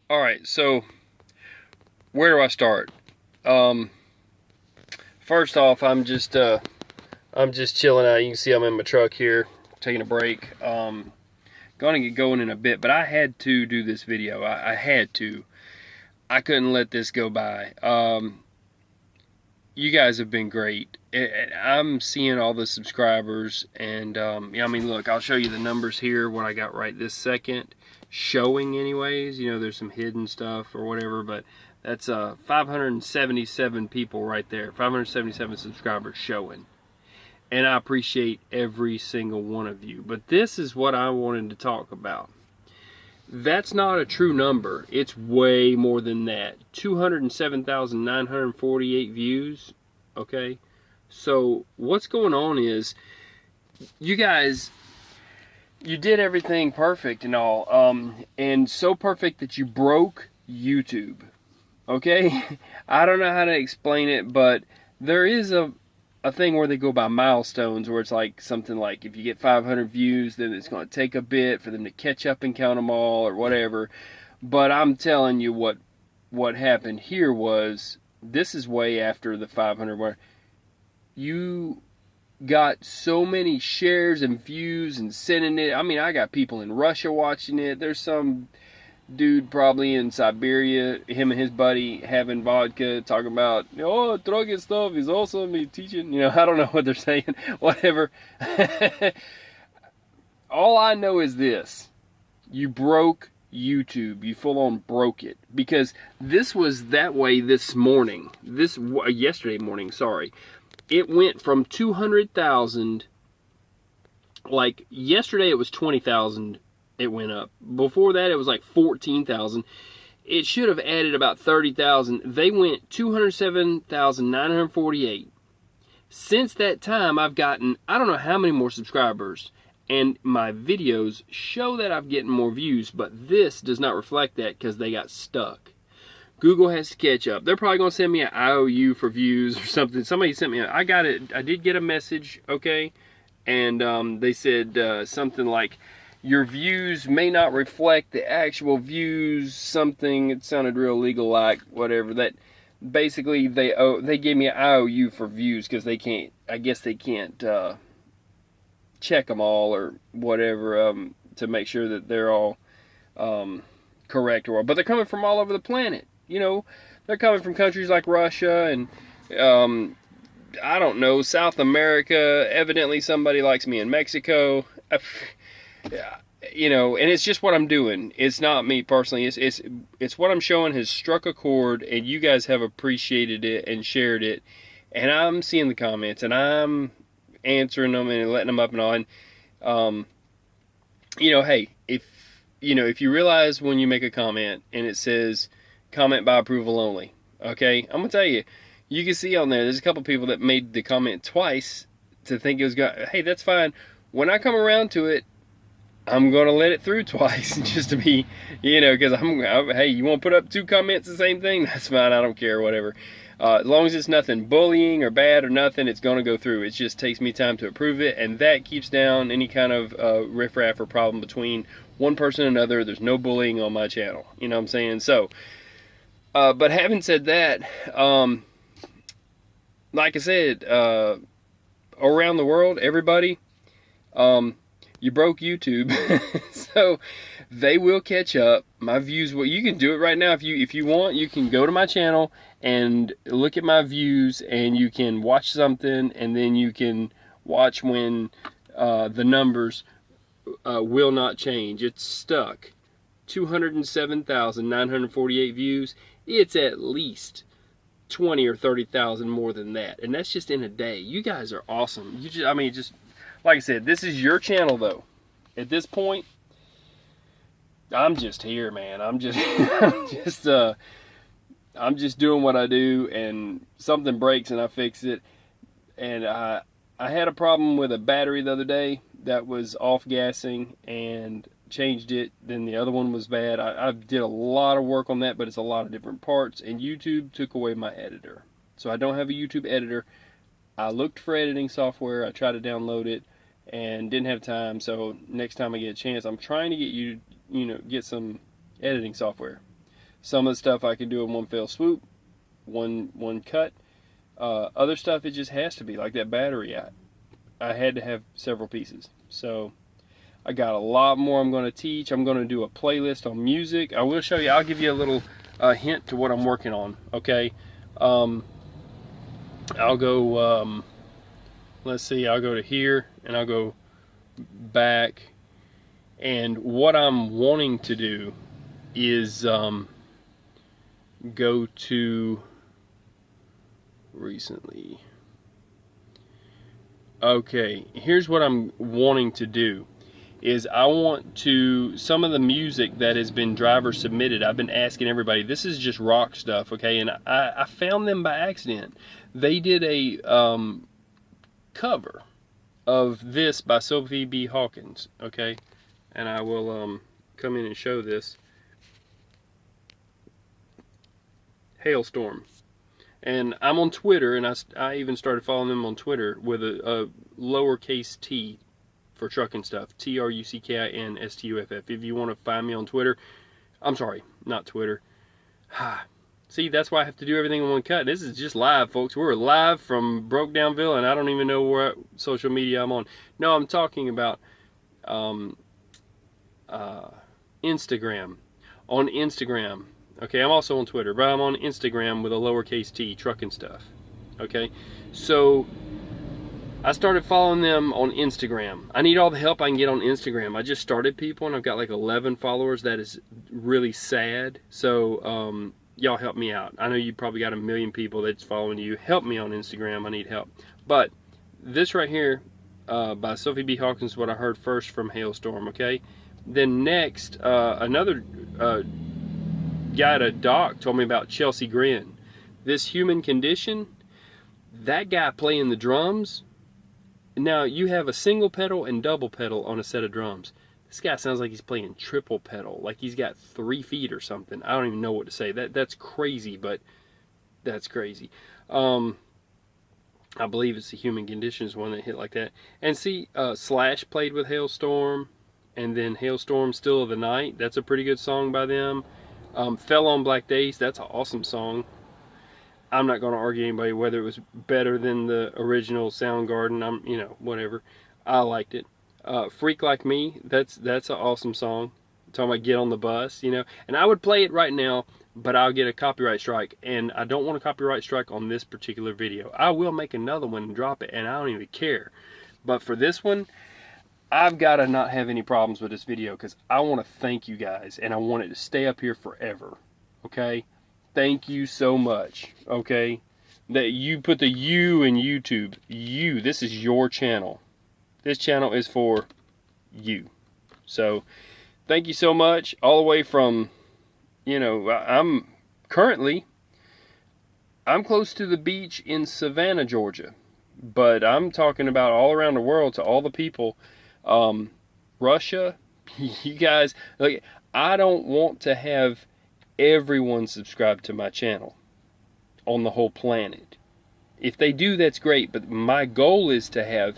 All right, so where do I start? First off, I'm just chilling out. You can see I'm in my truck here, taking a break. Going to get going in a bit, but I had to do this video. I had to. I couldn't let this go by. You guys have been great. I'm seeing all the subscribers, and yeah, I mean, look, I'll show you the numbers here. What I got right this second, showing anyways. You know, there's some hidden stuff or whatever, but that's 577 people right there. 577 subscribers showing. And I appreciate every single one of you. But this is what I wanted to talk about. That's not a true number. It's way more than that. 207,948 views. Okay? So what's going on is, you guys, you did everything perfect and all. And so perfect that you broke YouTube. Okay? I don't know how to explain it, but there is a thing where they go by milestones, where it's like something like, if you get 500 views, then it's going to take a bit for them to catch up and count them all or whatever. But I'm telling you what happened here was, this is way after the 500, where you got so many shares and views and sending it. I mean, I got people in Russia watching it. There's some dude probably in Siberia, him and his buddy having vodka, talking about, oh, drug and stuff is awesome, he's teaching, you know, I don't know what they're saying, whatever. All I know is this: you broke YouTube. You full on broke it, because this was that way this morning, yesterday morning, sorry. It went from 200,000, like yesterday it was 20,000. It went up. Before that, it was like 14,000. It should have added about 30,000. They went 207,948. Since that time, I've gotten, I don't know how many more subscribers, and my videos show that I've gotten more views, but this does not reflect that, because they got stuck. Google has to catch up. They're probably going to send me an IOU for views or something. Somebody sent me, I got it. I did get a message, okay, and they said something like, your views may not reflect the actual views, something. It sounded real legal like, whatever. That basically they gave me an IOU for views, because they can't, I guess they can't check them all or whatever, to make sure that they're all correct. But they're coming from all over the planet. You know, they're coming from countries like Russia and I don't know, South America. Evidently somebody likes me in Mexico. Yeah, you know, and it's just what I'm doing. It's not me personally. It's what I'm showing has struck a chord, and you guys have appreciated it and shared it. And I'm seeing the comments, and I'm answering them and letting them up and all. And you know, hey, if you realize when you make a comment and it says comment by approval only, okay, I'm gonna tell you, you can see on there's a couple people that made the comment twice to think it was good. Hey, that's fine. When I come around to it, I'm going to let it through twice, just to be, you know, because hey, you want to put up two comments the same thing? That's fine, I don't care, whatever. As long as it's nothing bullying or bad or nothing, it's going to go through. It just takes me time to approve it, and that keeps down any kind of riffraff or problem between one person and another. There's no bullying on my channel, you know what I'm saying? So, but having said that, like I said, around the world, everybody, you broke YouTube, so they will catch up. My views, well, you can do it right now if you want. You can go to my channel and look at my views, and you can watch something, and then you can watch when the numbers will not change. It's stuck. 207,948 views. It's at least 20 or 30,000 more than that, and that's just in a day. You guys are awesome. You just, I mean, just like I said, this is your channel, though. At this point, I'm just here, man. I'm just I'm just doing what I do, and something breaks and I fix it. And I had a problem with a battery the other day that was off gassing, and changed it. Then the other one was bad. I did a lot of work on that, but it's a lot of different parts, and YouTube took away my editor. So I don't have a YouTube editor. I looked for editing software. I tried to download it and didn't have time. So next time I get a chance, I'm trying to get get some editing software. Some of the stuff I can do in one fell swoop, one cut. Other stuff it just has to be, like that battery. I had to have several pieces. So I got a lot more I'm going to teach. I'm going to do a playlist on music. I will show you. I'll give you a little hint to what I'm working on. Okay. I'll go. Let's see. I'll go to here and I'll go back. And what I'm wanting to do is go to recently. Okay, here's what I'm wanting to do is I want to, some of the music that has been driver submitted, I've been asking everybody, this is just rock stuff, okay, and I found them by accident. They did a cover of this by Sophie B. Hawkins, okay, and I will come in and show this. Hailstorm. And I'm on Twitter, and I even started following them on Twitter with a lowercase t for trucking stuff. TRUCKINSTUFF. If you want to find me on Twitter, I'm sorry, not Twitter. See, that's why I have to do everything in one cut. This is just live, folks. We're live from Broke Downville, and I don't even know what social media I'm on. No, I'm talking about Instagram. On Instagram. Okay, I'm also on Twitter, but I'm on Instagram with a lowercase t, trucking stuff. Okay, so I started following them on Instagram. I need all the help I can get on Instagram. I just started, people, and I've got like 11 followers. That is really sad. So y'all help me out. I know you probably got 1 million people that's following you. Help me on Instagram. I need help. But this right here by Sophie B. Hawkins is what I heard first from Hailstorm. Okay, then next another guy at a dock told me about Chelsea Grin. This Human Condition, that guy playing the drums. Now you have a single pedal and double pedal on a set of drums. This guy sounds like he's playing triple pedal, like he's got 3 feet or something. I don't even know what to say. That's crazy, but that's crazy. I believe it's the Human Conditions one that hit like that. And see, Slash played with Hailstorm, and then Hailstorm Still of the Night. That's a pretty good song by them. Fell on Black Days, that's an awesome song. I'm not going to argue anybody whether it was better than the original Soundgarden. You know, whatever. I liked it. Freak Like Me, that's an awesome song. I'm talking about Get on the Bus, you know. And I would play it right now, but I'll get a copyright strike. And I don't want a copyright strike on this particular video. I will make another one and drop it, and I don't even care. But for this one, I've got to not have any problems with this video because I want to thank you guys and I want it to stay up here forever. Okay? Thank you so much. Okay? That you put the U in YouTube. You. This is your channel. This channel is for you. So, thank you so much. All the way from, you know, I'm close to the beach in Savannah, Georgia. But I'm talking about all around the world to all the people. Russia, you guys, like, I don't want to have everyone subscribe to my channel on the whole planet. If they do, that's great, but my goal is to have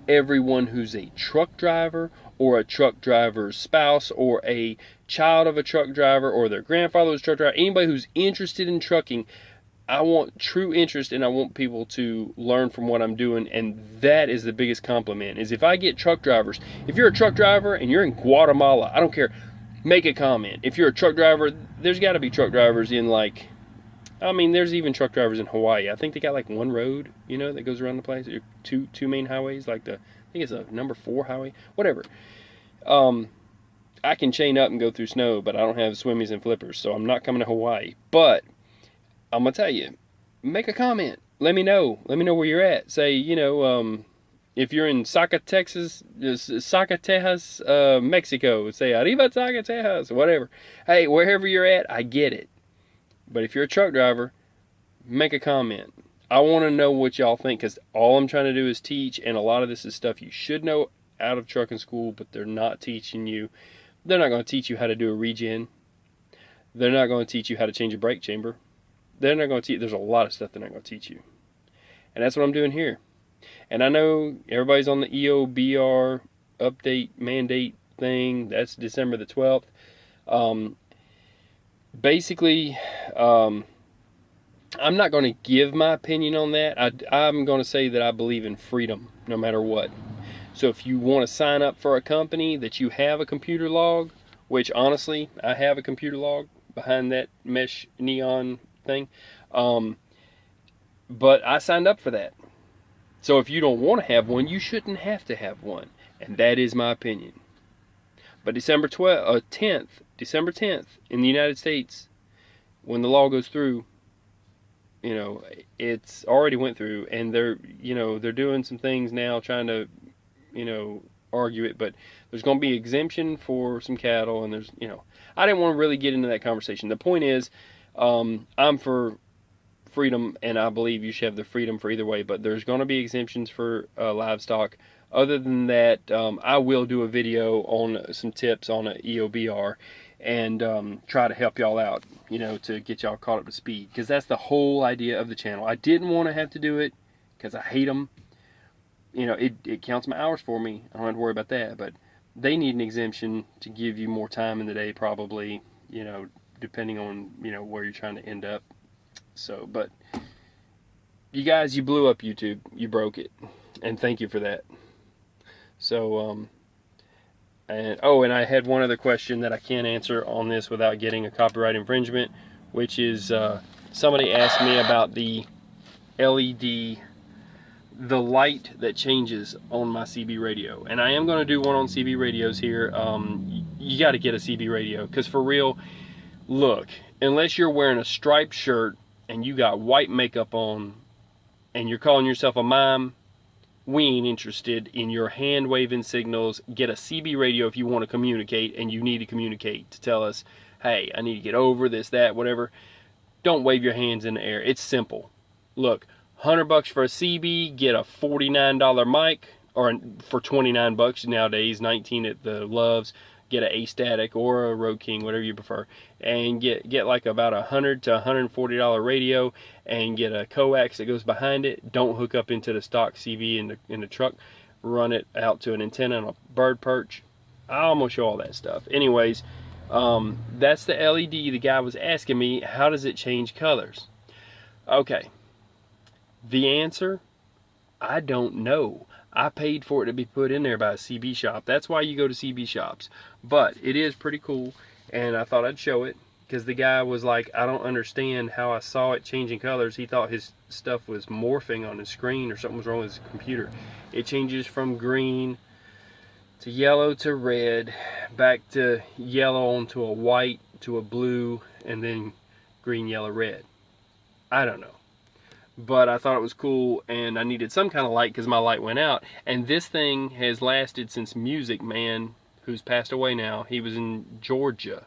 everyone who's a truck driver or a truck driver's spouse or a child of a truck driver or their grandfather was a truck driver, anybody who's interested in trucking. I want true interest, and I want people to learn from what I'm doing, and that is the biggest compliment, is if I get truck drivers. If you're a truck driver and you're in Guatemala, I don't care, make a comment. If you're a truck driver, there's got to be truck drivers in, like, I mean, there's even truck drivers in Hawaii. I think they got like one road, you know, that goes around the place, or two main highways, like I think it's a number 4 highway, whatever. I can chain up and go through snow, but I don't have swimmies and flippers, so I'm not coming to Hawaii. But I'm going to tell you, make a comment. Let me know. Let me know where you're at. Say, you know, if you're in Zacatecas, Mexico, say, Arriba Zacatecas, whatever. Hey, wherever you're at, I get it. But if you're a truck driver, make a comment. I want to know what y'all think, because all I'm trying to do is teach, and a lot of this is stuff you should know out of trucking school, but they're not teaching you. They're not going to teach you how to do a regen. They're not going to teach you how to change a brake chamber. They're not going to teach. There's a lot of stuff they're not going to teach you. And that's what I'm doing here. And I know everybody's on the EOBR update mandate thing. That's December the 12th. basically, I'm not going to give my opinion on that. I'm going to say that I believe in freedom no matter what. So if you want to sign up for a company that you have a computer log, which honestly, I have a computer log behind that mesh neon thing, but I signed up for that. So if you don't want to have one, you shouldn't have to have one. And that is my opinion. But December 10th in the United States, when the law goes through, it's already went through, and they're doing some things now trying to, argue it, but there's going to be exemption for some cattle, and I didn't want to really get into that conversation. The point is, I'm for freedom, and I believe you should have the freedom for either way, but there's going to be exemptions for livestock. Other than that, I will do a video on some tips on an EOBR and try to help y'all out, to get y'all caught up to speed, because that's the whole idea of the channel. I didn't want to have to do it because I hate them. It counts my hours for me. I don't have to worry about that, but they need an exemption to give you more time in the day, probably, depending on, where you're trying to end up. So, but you guys, you blew up YouTube. You broke it. And thank you for that. So, and I had one other question that I can't answer on this without getting a copyright infringement, which is somebody asked me about the LED, the light that changes on my CB radio. And I am going to do one on CB radios here. You got to get a CB radio, because for real, look, unless you're wearing a striped shirt and you got white makeup on and you're calling yourself a mime, we ain't interested in your hand waving signals. Get a CB radio if you want to communicate, and you need to communicate to tell us, hey, I need to get over this, that, whatever. Don't wave your hands in the air. It's simple. Look, $100 for a CB, get a $49 mic, or for $29 nowadays, 19 at the Loves. Get an A-Static or a Road King, whatever you prefer, and get like about $100 to $140 radio, and get a coax that goes behind it. Don't hook up into the stock CV in the truck. Run it out to an antenna on a bird perch. I'm gonna show all that stuff. Anyways, that's the LED. The guy was asking me, how does it change colors? Okay, the answer, I don't know. I paid for it to be put in there by a CB shop. That's why you go to CB shops. But it is pretty cool, and I thought I'd show it, because the guy was like, I don't understand how I saw it changing colors. He thought his stuff was morphing on his screen, or something was wrong with his computer. It changes from green to yellow to red, back to yellow onto a white to a blue, and then green, yellow, red. I don't know. But I thought it was cool, and I needed some kind of light because my light went out. And this thing has lasted since Music Man, who's passed away now. He was in Georgia.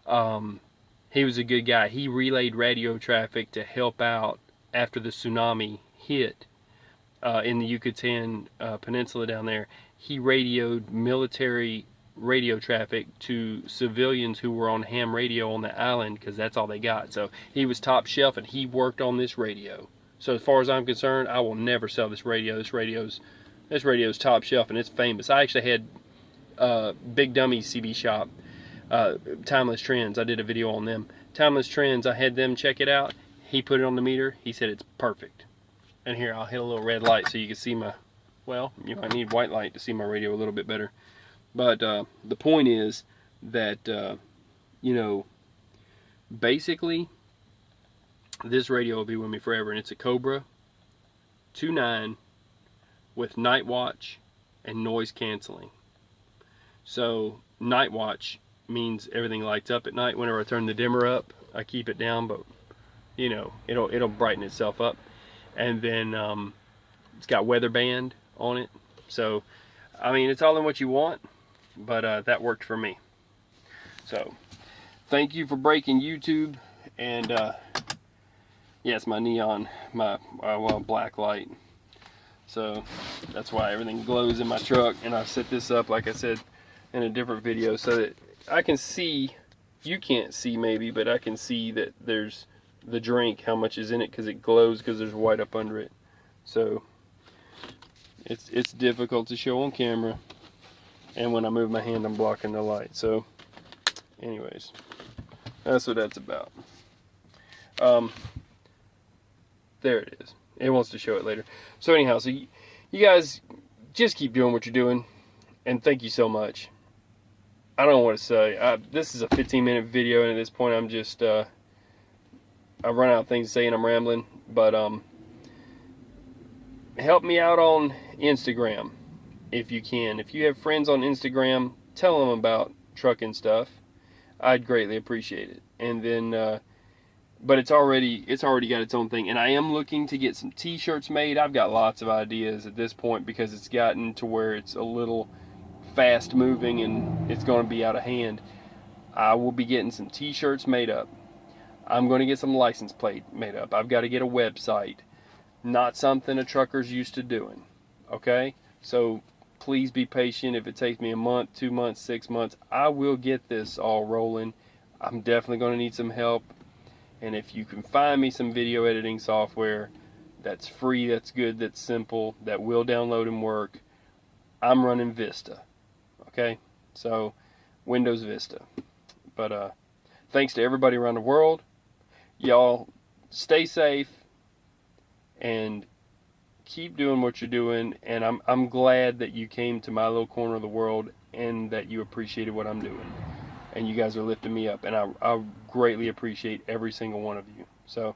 He was a good guy. He relayed radio traffic to help out after the tsunami hit in the Yucatan Peninsula down there. He radioed military radio traffic to civilians who were on ham radio on the island, because that's all they got. So he was top shelf, and he worked on this radio. So as far as I'm concerned, I will never sell this radio. This radio's top shelf, and it's famous. I actually had Big Dummy CB shop, Timeless Trends. I did a video on them. Timeless Trends, I had them check it out. He put it on the meter. He said it's perfect. And here, I'll hit a little red light so you can see my, well, you might need white light to see my radio a little bit better. But the point is that, basically, this radio will be with me forever. And it's a Cobra 2.9 with night watch and noise canceling. So night watch means everything lights up at night. Whenever I turn the dimmer up, I keep it down, but it'll brighten itself up. And then it's got weather band on it. So I mean, it's all in what you want, but that worked for me. So thank you for breaking YouTube. And yeah, it's my neon, my black light. So that's why everything glows in my truck. And I set this up, like I said in a different video, so that I can see, you can't see maybe, but I can see that there's the drink, how much is in it, because it glows because there's white up under it. So it's difficult to show on camera, and when I move my hand I'm blocking the light. So anyways, That's what that's about. There it is. It wants to show it later. So anyhow, so you guys just keep doing what you're doing, and thank you so much. I don't know what to say. This is a 15-minute video, and at this point I'm just I've run out of things to say and I'm rambling. But help me out on Instagram if you can. If you have friends on Instagram, tell them about trucking stuff. I'd greatly appreciate it. And then but it's already got its own thing, and I am looking to get some t-shirts made. I've got lots of ideas at this point because it's gotten to where it's a little fast moving and it's going to be out of hand. I will be getting some t-shirts made up. I'm going to get some license plate made up. I've got to get a website. Not something a trucker's used to doing. Okay? So please be patient. If it takes me a month, 2 months, 6 months, I will get this all rolling. I'm definitely going to need some help. And if you can find me some video editing software that's free, that's good, that's simple, that will download and work, I'm running Vista. Okay? So, Windows Vista. But thanks to everybody around the world. Y'all stay safe and keep doing what you're doing. And I'm glad that you came to my little corner of the world and that you appreciated what I'm doing. And you guys are lifting me up, and I greatly appreciate every single one of you. So,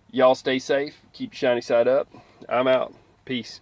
y'all stay safe. Keep your shiny side up. I'm out. Peace.